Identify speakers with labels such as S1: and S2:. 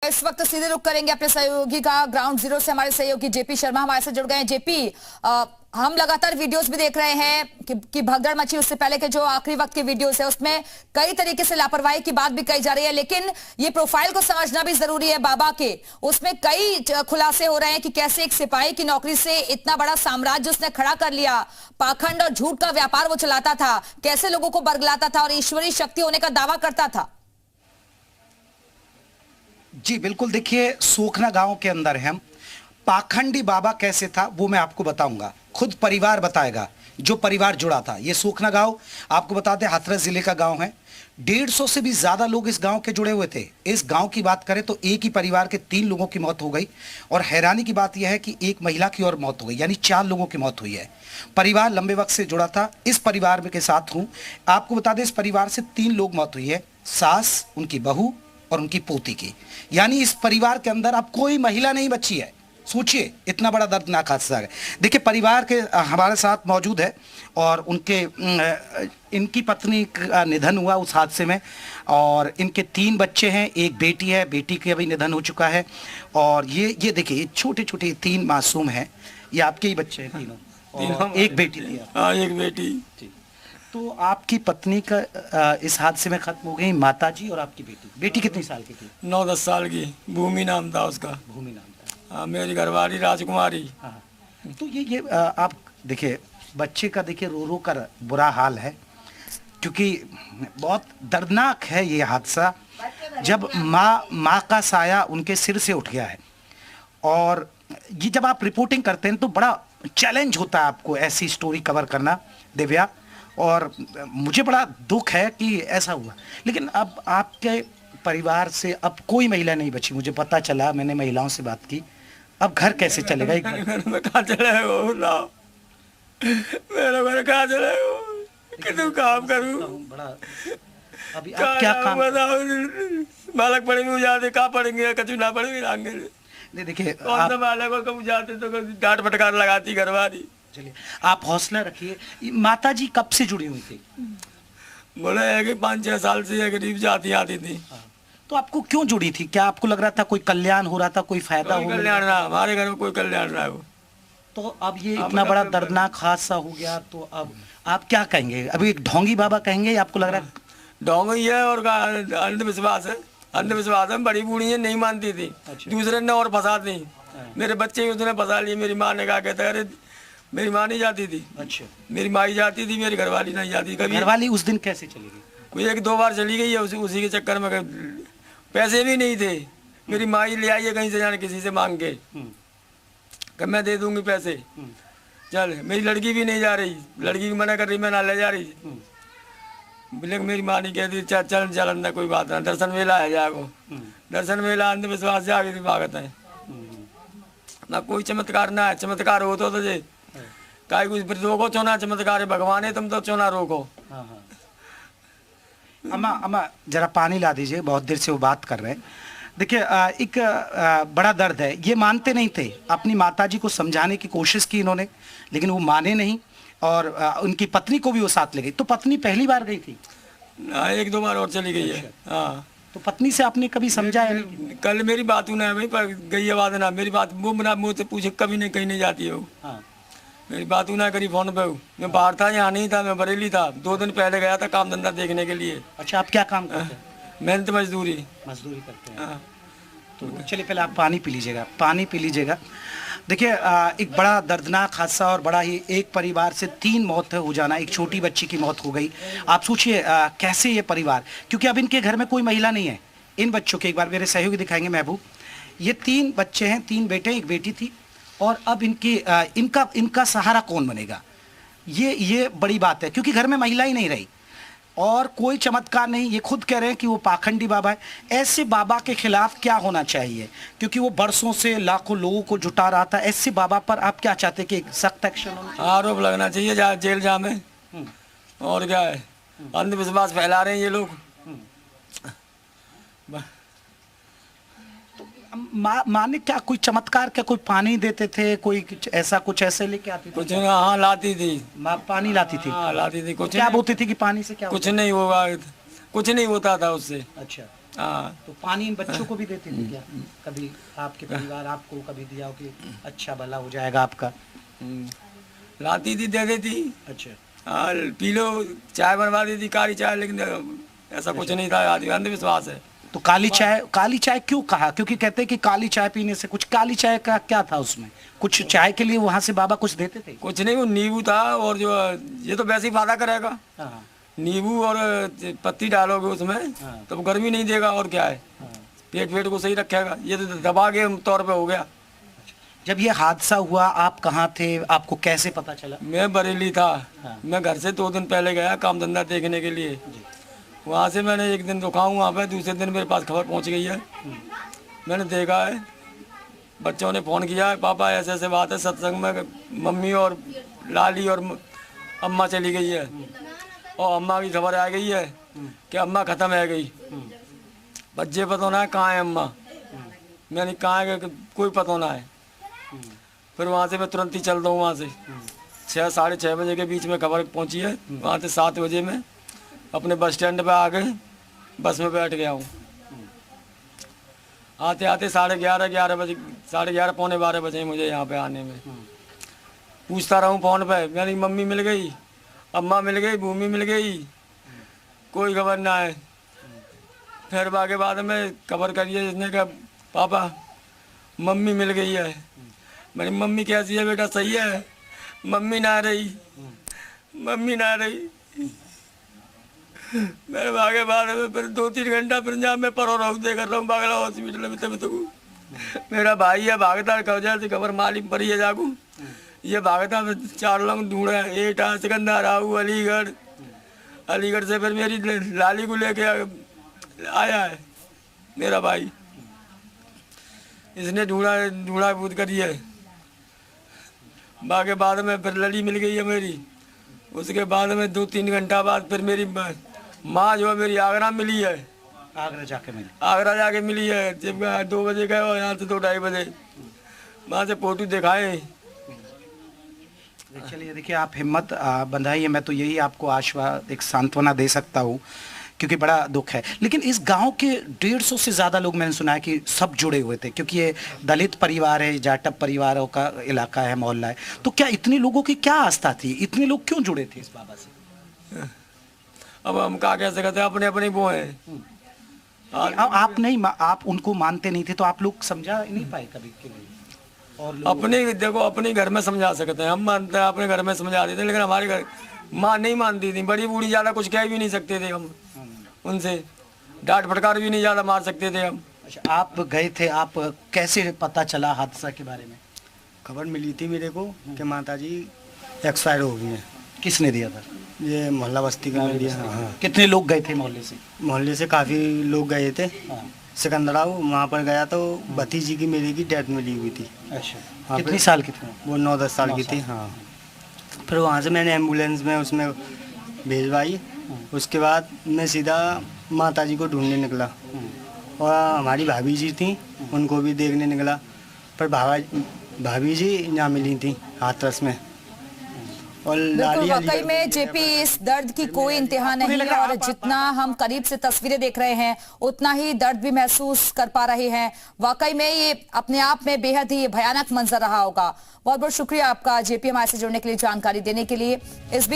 S1: इस वक्त सीधे रुख करेंगे अपने सहयोगी का ग्राउंड जीरो से। हमारे सहयोगी जेपी शर्मा हमारे से जुड़ गए हैं। जेपी, हम लगातार वीडियोस भी देख रहे हैं कि भगदड़ मची। उससे पहले के जो आखिरी वक्त के वीडियोस है उसमें कई तरीके से लापरवाही की बात भी कही जा रही है, लेकिन ये प्रोफाइल को समझना भी जरूरी है बाबा के। उसमें कई खुलासे हो रहे हैं कि कैसे एक सिपाही की नौकरी से इतना बड़ा साम्राज्य उसने खड़ा कर लिया, पाखंड और झूठ का व्यापार वो चलाता था, कैसे लोगों को बरगलाता था और ईश्वरीय शक्ति होने का दावा करता था।
S2: जी बिल्कुल, देखिए सोखना गांव के अंदर है हम। पाखंडी बाबा कैसे था वो मैं आपको बताऊंगा, खुद परिवार बताएगा जो परिवार जुड़ा था। ये सोखना गांव आपको बताते हाथरस जिले का गांव है। 150 से भी ज्यादा लोग इस गांव के जुड़े हुए थे। इस गांव की बात करें तो एक ही परिवार के 3 लोगों की मौत हो गई और हैरानी की बात यह है कि एक महिला की और मौत हो गई, यानी 4 लोगों की मौत हुई है। परिवार लंबे वक्त से जुड़ा था। इस परिवार में के साथ हूं, आपको बता दें इस परिवार से 3 लोग मौत हुई है, सास, उनकी बहू और उनकी पोती की। यानी इस परिवार के अंदर अब कोई महिला नहीं बची है। सोचिए इतना बड़ा दर्दनाक हादसा है। देखिए परिवार के हमारे साथ मौजूद है और उनके इनकी पत्नी का निधन हुआ उस हादसे में और इनके 3 बच्चे हैं, एक बेटी है, बेटी का भी निधन हो चुका है। और ये देखिए छोटे छोटे 3 मासूम हैं। ये आपके ही बच्चे हैं तीनों, एक बेटी थी।
S3: हाँ, एक बेटी।
S2: तो आपकी पत्नी का इस हादसे में खत्म हो गई, माताजी और आपकी बेटी कितनी साल की थी?
S3: 9-10 साल की। भूमि नाम था उसका।
S2: भूमि नाम था।
S3: हाँ, मेरी घरवाली राजकुमारी।
S2: हाँ, तो ये आप देखिए बच्चे का देखिए रो रो कर बुरा हाल है, क्योंकि बहुत दर्दनाक है ये हादसा जब माँ का साया उनके सिर से उठ गया है। और ये जब आप रिपोर्टिंग करते हैं तो बड़ा चैलेंज होता है आपको ऐसी स्टोरी कवर करना दिव्या, और मुझे बड़ा दुख है कि ऐसा हुआ। लेकिन अब आपके परिवार से अब कोई महिला नहीं बची, मुझे पता चला, मैंने महिलाओं से बात की। अब घर कैसे चलेगा? एक
S3: घर में कहाँ चले हो ना, मेरा घर कहाँ चले हो, कितने काम करूँ
S2: बड़ा। अभी आप क्या काम
S3: बताओ? बालक पढ़ेंगे जाते, कहाँ पढ़ेंगे, कचू ना पढ़ेंगे आगे।
S2: नहीं देखिए
S3: कौन सा बालक को जाते तो डांट फटकार लगाती घरवाली।
S2: चलिए आप हौसला रखिए। माता जी कब से जुड़ी हुई थी?
S3: बोले है कि 5-6 साल से करीब जाती आती थी।
S2: तो आपको क्यों जुड़ी थी? क्या आपको लग रहा था कोई कल्याण हो रहा था, कोई फायदा हो?
S3: कल्याण ना, हमारे घर में कोई कल्याण ना हो।
S2: तो अब ये इतना बड़ा दर्दनाक हादसा हो गया, तो अब आप क्या कहेंगे? अभी एक ढोंगी बाबा कहेंगे या आपको लग रहा है?
S3: ढोंगी है और अंधविश्वास है। अंधविश्वास है, बड़ी बूढ़ी है, नहीं मानती थी। अच्छा। दूसरे ने और फंसा दी। मेरे बच्चे ही उसने फंसा लिए। मेरी माँ ने कहा, कहते अरे मेरी माँ नहीं जाती थी। अच्छा। मेरी माँ ही जाती थी, मेरी घरवाली नहीं जाती। कभी
S2: घरवाली उस दिन कैसे चली गई?
S3: कोई 1-2 बार चली गई है, उसी के चक्कर में पैसे भी नहीं थे। मेरी माँ ही ले आई है कहीं से जाने किसी से मांग के, कि मैं दे दूंगी पैसे। चल, मेरी लड़की भी नहीं जा रही, लड़की भी मना कर रही, मैं ना ले जा रही। बोले मेरी माँ नहीं कहती चल चल चल अंदर, कोई बात ना, दर्शन मेला है जागो। दर्शन मेला अंधविश्वास से आगे भागत है ना। कोई चमत्कार ना है। चमत्कार हो तो जे काय कुछ रोको चोना, चमत्कार है भगवान है, तुम तो चोना रोको।
S2: अम्मा जरा पानी ला दीजिए, बहुत देर से वो बात कर रहे हैं। देखिए एक बड़ा दर्द है। ये मानते नहीं थे, अपनी माताजी को समझाने की कोशिश की इन्होंने, लेकिन वो माने नहीं और उनकी पत्नी को भी वो साथ ले गई। तो पत्नी पहली बार गई थी?
S3: 1-2 बार और चली गई है। हाँ,
S2: तो पत्नी से आपने कभी समझाया नहीं?
S3: कल मेरी बात ना भाई, पर गई आवाज ना, मेरी बात वो ना मुँह से पूछे, कभी नहीं, कहीं नहीं जाती है वो। हाँ। मेरी बात ना करी फोन पे। मैं बाहर था, यहाँ नहीं था, मैं बरेली था। 2 दिन पहले गया था काम धंधा देखने के लिए।
S2: अच्छा, आप क्या काम करते हैं?
S3: मेहनत मजदूरी
S2: करते हैं। तो चलिए पहले आप पानी पी लीजिएगा, पानी पी लीजिएगा। देखिए एक बड़ा दर्दनाक हादसा और बड़ा ही, एक परिवार से 3 मौत हो जाना, एक छोटी बच्ची की मौत हो गई। आप सोचिए कैसे ये परिवार, क्योंकि अब इनके घर में कोई महिला नहीं है। इन बच्चों के एक बार मेरे सहयोगी दिखाएंगे महबूब। ये 3 बच्चे हैं, 3 बेटे, एक बेटी थी। और अब इनका सहारा कौन बनेगा? ये बड़ी बात है, क्योंकि घर में महिला ही नहीं रही और कोई चमत्कार नहीं। ये खुद कह रहे हैं कि वो पाखंडी बाबा है। ऐसे बाबा के खिलाफ क्या होना चाहिए? क्योंकि वो बरसों से लाखों लोगों को जुटा रहा था। ऐसे बाबा पर आप क्या चाहते हैं कि सख्त एक्शन होना चाहिए?
S3: आरोप लगना चाहिए, जेल जामे। और क्या है, अंधविश्वास फैला रहे हैं ये लोग।
S2: माँ ने क्या कोई चमत्कार, क्या कोई पानी देते थे, कोई कुछ ऐसे लेके आती थी?
S3: कुछ हाँ लाती थी
S2: माँ, पानी लाती थी।
S3: हाँ लाती थी। कुछ
S2: क्या बोलती थी कि पानी से क्या
S3: कुछ नहीं होगा, कुछ नहीं होता था उससे।
S2: अच्छा।
S3: हाँ।
S2: तो पानी इन बच्चों को भी देते थे क्या कभी? आपके परिवार आपको कभी दिया हो कि अच्छा भला हो जाएगा आपका?
S3: लाती थी, दे देती।
S2: अच्छा।
S3: हाँ, पी लो, चाय बनवा देती, काली चाय, लेकिन ऐसा कुछ नहीं था, अंधविश्वास है।
S2: तो काली चाय क्यों कहा? क्योंकि कहते हैं कि काली चाय पीने से कुछ, काली चाय का क्या था उसमें? कुछ चाय के लिए वहां से बाबा कुछ देते थे?
S3: कुछ नहीं, वो नींबू था, और जो ये तो वैसे ही फायदा करेगा।
S2: हाँ।
S3: नींबू और पत्ती डालोगे उसमें,
S2: हाँ।
S3: तो गर्मी नहीं देगा, और क्या है, पेट को सही रखेगा। ये तो दबा के तौर पे हो गया।
S2: जब ये हादसा हुआ आप कहाँ थे? आपको कैसे पता चला?
S3: मैं बरेली था।
S2: हाँ।
S3: मैं घर से 2 दिन पहले गया काम धंधा देखने के लिए। वहाँ से मैंने एक दिन रुका हूँ वहाँ पे, दूसरे दिन मेरे पास खबर पहुँच गई है। मैंने देखा है, बच्चों ने फ़ोन किया है, पापा ऐसे ऐसे बात है, सत्संग में मम्मी और लाली और अम्मा चली गई है, और अम्मा की खबर आ गई है कि अम्मा ख़त्म है गई। बच्चे पता ना है कहाँ है अम्मा। मैंने कहाँ है, कोई पता ना है। फिर वहाँ से मैं तुरंत ही चल रहा हूँ। वहाँ से 6 साढ़े 6 बजे के बीच में खबर पहुँची है। वहाँ से 7 बजे में अपने बस स्टैंड पे आ गए, बस में बैठ गया हूँ। आते आते 11:30 बजे, 11:30 पौने 12 बजे मुझे यहाँ पे आने में। पूछता रहूँ फ़ोन पे, मेरी मम्मी मिल गई, अम्मा मिल गई, भूमि मिल गई, कोई खबर ना है। फिर के बाद में खबर करिए, जिसने कहा पापा मम्मी मिल गई है। मेरी मम्मी कैसी है बेटा? सही है। मम्मी ना रही, मम्मी ना रही। मेरे भागे बाद में फिर 2-3 घंटा फिर जहाँ मैं परो रहूँ दे कर रहा हूँ बागला हॉस्पिटल में। तब तक मेरा भाई है भागता, कवजा से खबर मालिक पड़ी है जागू, ये भागता। 4 लोग ढूंढे, एटा, सिकंदर, राहू, अलीगढ़ से फिर मेरी लाली को लेके आया है मेरा भाई। इसने ढूंढा बूद करी है। बाकी बाद में फिर लड़ी मिल गई है मेरी। उसके बाद में 2-3 घंटा बाद फिर मेरी माँ जो है मेरी आगरा मिली है।
S2: आगरा जाके मिली
S3: है। जब 2 बजे गए और यहाँ से 2-2:30 बजे वहाँ से फोटो दिखाए।
S2: चलिए देखिए, आप हिम्मत बंधाइए। मैं तो यही आपको एक सांत्वना दे सकता हूँ, क्योंकि बड़ा दुख है। लेकिन इस गांव के 150 से ज़्यादा लोग, मैंने सुना है कि सब जुड़े हुए थे, क्योंकि ये दलित परिवार है, जाटव परिवारों का इलाका है, मोहल्ला है। तो क्या इतने लोगों की क्या आस्था थी? इतने लोग क्यों जुड़े थे इस बाबा से?
S3: अब हम क्या कह सकते हैं, अपने अपने वो हैं।
S2: आप उनको मानते नहीं थे, तो आप लोग समझा नहीं पाए कभी के लिए? और
S3: अपने देखो, अपने घर में समझा सकते हैं, हम मानते हैं, अपने घर में समझा देते, लेकिन हमारे घर माँ नहीं मानती थी। बड़ी बूढ़ी ज़्यादा कुछ कह भी नहीं सकते थे हम उनसे, डांट फटकार भी नहीं ज़्यादा मार सकते थे हम।
S2: अच्छा, आप गए थे, आप कैसे पता चला हादसा के बारे में?
S4: खबर मिली थी मेरे को कि माताजी एक्सपायर हो गई हैं।
S2: किसने दिया था?
S4: ये मोहल्ला बस्ती का दिया। हाँ।
S2: कितने लोग गए थे मोहल्ले से?
S4: मोहल्ले से काफ़ी लोग गए थे।
S2: हाँ।
S4: सिकंदराव वहाँ पर गया तो भतीजी की मेरी की डेथ मिली हुई थी।
S2: अच्छा, कितनी साल की थी
S4: वो? 9-10 साल की थी। हाँ। फिर वहाँ से मैंने एम्बुलेंस में उसमें भेजवाई। उसके बाद मैं सीधा माताजी को ढूंढने निकला, और हमारी भाभी जी थी, उनको भी देखने निकला। पर भाभी जी यहाँ मिली थी हाथरस में। और
S1: बिल्कुल, वाकई में जेपी, इस दर्द की कोई इंतहा नहीं है, और जितना हम करीब से तस्वीरें देख रहे हैं उतना ही दर्द भी महसूस कर पा रहे हैं। वाकई में ये अपने आप में बेहद ही भयानक मंजर रहा होगा। बहुत बहुत शुक्रिया आपका जेपी, हमारे से जुड़ने के लिए, जानकारी देने के लिए। इस